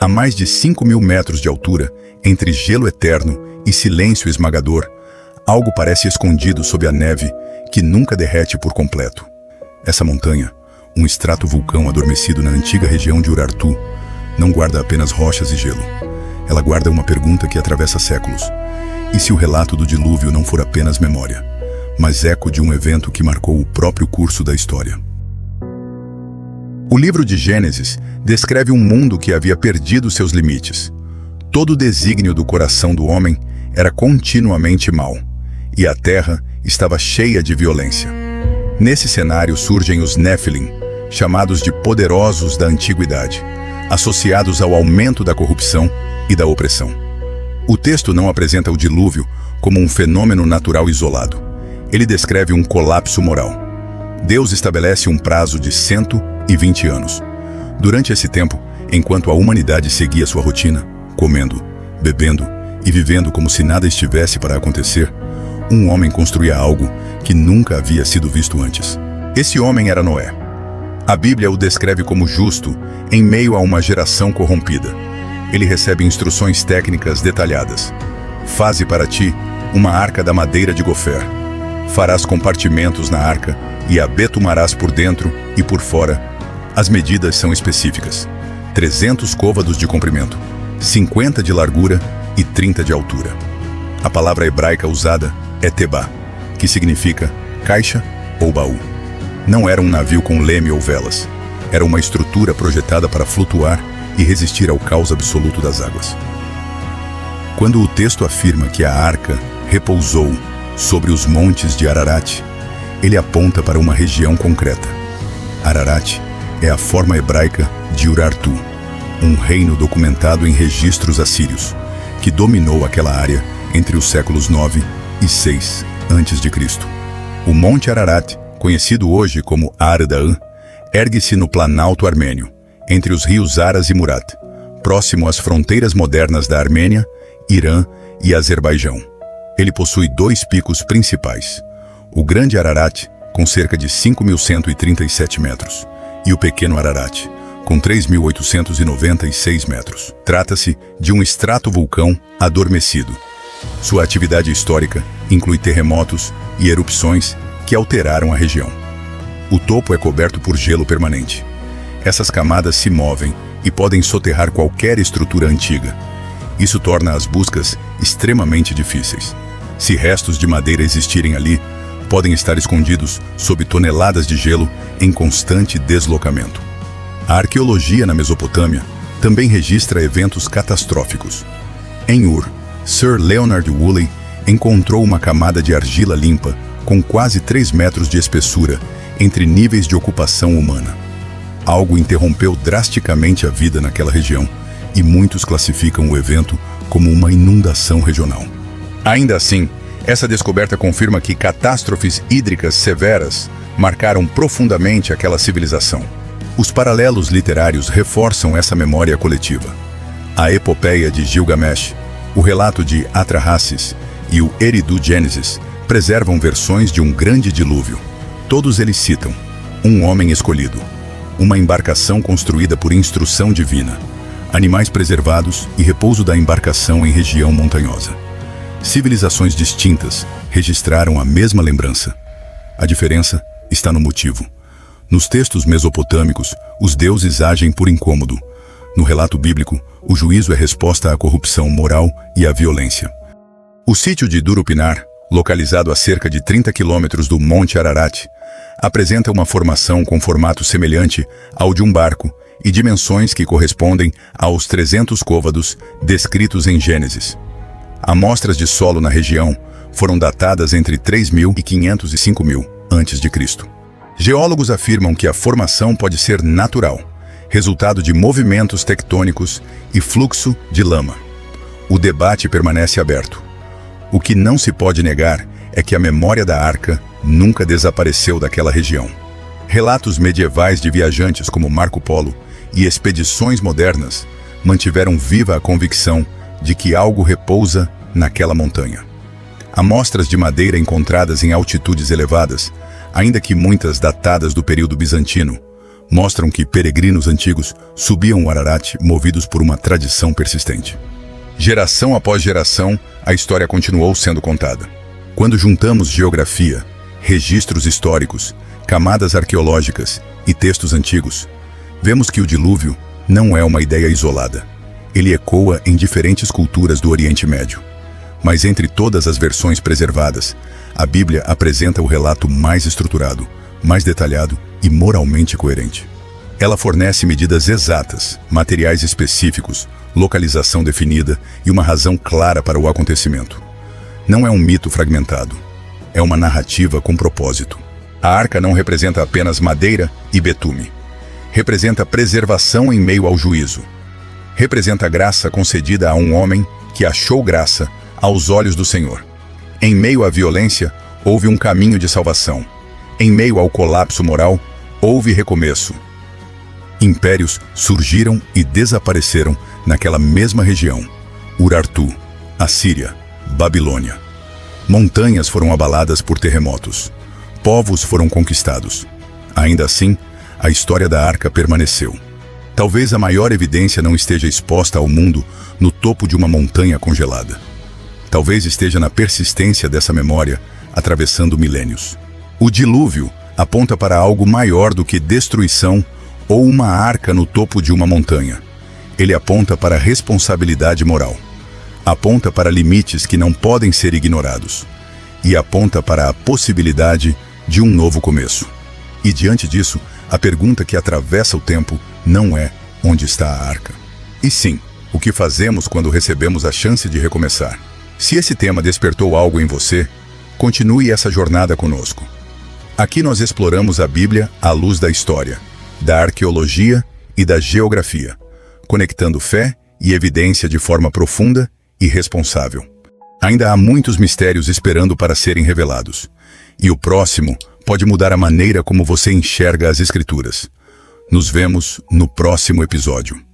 A mais de 5.000 metros de altura, entre gelo eterno e silêncio esmagador, algo parece escondido sob a neve que nunca derrete por completo. Essa montanha, um estratovulcão adormecido na antiga região de Urartu, não guarda apenas rochas e gelo. Ela guarda uma pergunta que atravessa séculos. E se o relato do dilúvio não for apenas memória, mas eco de um evento que marcou o próprio curso da história? O livro de Gênesis descreve um mundo que havia perdido seus limites. Todo o desígnio do coração do homem era continuamente mau, e a terra estava cheia de violência. Nesse cenário surgem os Néfilim, chamados de poderosos da antiguidade, associados ao aumento da corrupção e da opressão. O texto não apresenta o dilúvio como um fenômeno natural isolado. Ele descreve um colapso moral. Deus estabelece um prazo de 120 anos. Durante esse tempo, enquanto a humanidade seguia sua rotina, comendo, bebendo e vivendo como se nada estivesse para acontecer, um homem construía algo que nunca havia sido visto antes. Esse homem era Noé. A Bíblia o descreve como justo em meio a uma geração corrompida. Ele recebe instruções técnicas detalhadas. Faze para ti uma arca da madeira de gofer. Farás compartimentos na arca e a betumarás por dentro e por fora. As medidas são específicas: 300 côvados de comprimento, 50 de largura e 30 de altura. A palavra hebraica usada é tebá, que significa caixa ou baú. Não era um navio com leme ou velas. Era uma estrutura projetada para flutuar e resistir ao caos absoluto das águas. Quando o texto afirma que a arca repousou sobre os montes de Ararat, ele aponta para uma região concreta. Ararat é a forma hebraica de Urartu, um reino documentado em registros assírios, que dominou aquela área entre os séculos 9 e 6 a.C. O Monte Ararat, conhecido hoje como Ardaã, ergue-se no Planalto Armênio, entre os rios Aras e Murat, próximo às fronteiras modernas da Armênia, Irã e Azerbaijão. Ele possui 2 picos principais: o Grande Ararat, com cerca de 5.137 metros, e o Pequeno Ararat, com 3.896 metros. Trata-se de um estratovulcão adormecido. Sua atividade histórica inclui terremotos e erupções que alteraram a região. O topo é coberto por gelo permanente. Essas camadas se movem e podem soterrar qualquer estrutura antiga. Isso torna as buscas extremamente difíceis. Se restos de madeira existirem ali, podem estar escondidos sob toneladas de gelo em constante deslocamento. A arqueologia na Mesopotâmia também registra eventos catastróficos. Em Ur, Sir Leonard Woolley encontrou uma camada de argila limpa com quase 3 metros de espessura entre níveis de ocupação humana. Algo interrompeu drasticamente a vida naquela região, e muitos classificam o evento como uma inundação regional. Ainda assim, essa descoberta confirma que catástrofes hídricas severas marcaram profundamente aquela civilização. Os paralelos literários reforçam essa memória coletiva. A epopeia de Gilgamesh, o relato de Atrahasis e o Eridu Gênesis preservam versões de um grande dilúvio. Todos eles citam um homem escolhido, uma embarcação construída por instrução divina, animais preservados e repouso da embarcação em região montanhosa. Civilizações distintas registraram a mesma lembrança. A diferença está no motivo. Nos textos mesopotâmicos, os deuses agem por incômodo. No relato bíblico, o juízo é resposta à corrupção moral e à violência. O sítio de Durupinar, localizado a cerca de 30 quilômetros do Monte Ararat, apresenta uma formação com formato semelhante ao de um barco e dimensões que correspondem aos 300 côvados descritos em Gênesis. Amostras de solo na região foram datadas entre 3.000 e 500 e 5.000 a.C. Geólogos afirmam que a formação pode ser natural, resultado de movimentos tectônicos e fluxo de lama. O debate permanece aberto. O que não se pode negar é que a memória da arca nunca desapareceu daquela região. Relatos medievais de viajantes como Marco Polo e expedições modernas mantiveram viva a convicção de que algo repousa naquela montanha. Amostras de madeira encontradas em altitudes elevadas, ainda que muitas datadas do período bizantino, mostram que peregrinos antigos subiam o Ararat movidos por uma tradição persistente. Geração após geração, a história continuou sendo contada. Quando juntamos geografia, registros históricos, camadas arqueológicas e textos antigos, vemos que o dilúvio não é uma ideia isolada. Ele ecoa em diferentes culturas do Oriente Médio. Mas entre todas as versões preservadas, a Bíblia apresenta o relato mais estruturado, mais detalhado e moralmente coerente. Ela fornece medidas exatas, materiais específicos, localização definida e uma razão clara para o acontecimento. Não é um mito fragmentado. É uma narrativa com propósito. A arca não representa apenas madeira e betume. Representa preservação em meio ao juízo. Representa a graça concedida a um homem que achou graça aos olhos do Senhor. Em meio à violência, houve um caminho de salvação. Em meio ao colapso moral, houve recomeço. Impérios surgiram e desapareceram naquela mesma região. Urartu, Assíria, Babilônia. Montanhas foram abaladas por terremotos. Povos foram conquistados. Ainda assim, a história da arca permaneceu. Talvez a maior evidência não esteja exposta ao mundo no topo de uma montanha congelada. Talvez esteja na persistência dessa memória, atravessando milênios. O dilúvio aponta para algo maior do que destruição ou uma arca no topo de uma montanha. Ele aponta para responsabilidade moral. Aponta para limites que não podem ser ignorados. E aponta para a possibilidade de um novo começo. E diante disso, a pergunta que atravessa o tempo não é onde está a arca. E sim, o que fazemos quando recebemos a chance de recomeçar? Se esse tema despertou algo em você, continue essa jornada conosco. Aqui nós exploramos a Bíblia à luz da história, da arqueologia e da geografia, conectando fé e evidência de forma profunda e responsável. Ainda há muitos mistérios esperando para serem revelados, e o próximo pode mudar a maneira como você enxerga as Escrituras. Nos vemos no próximo episódio.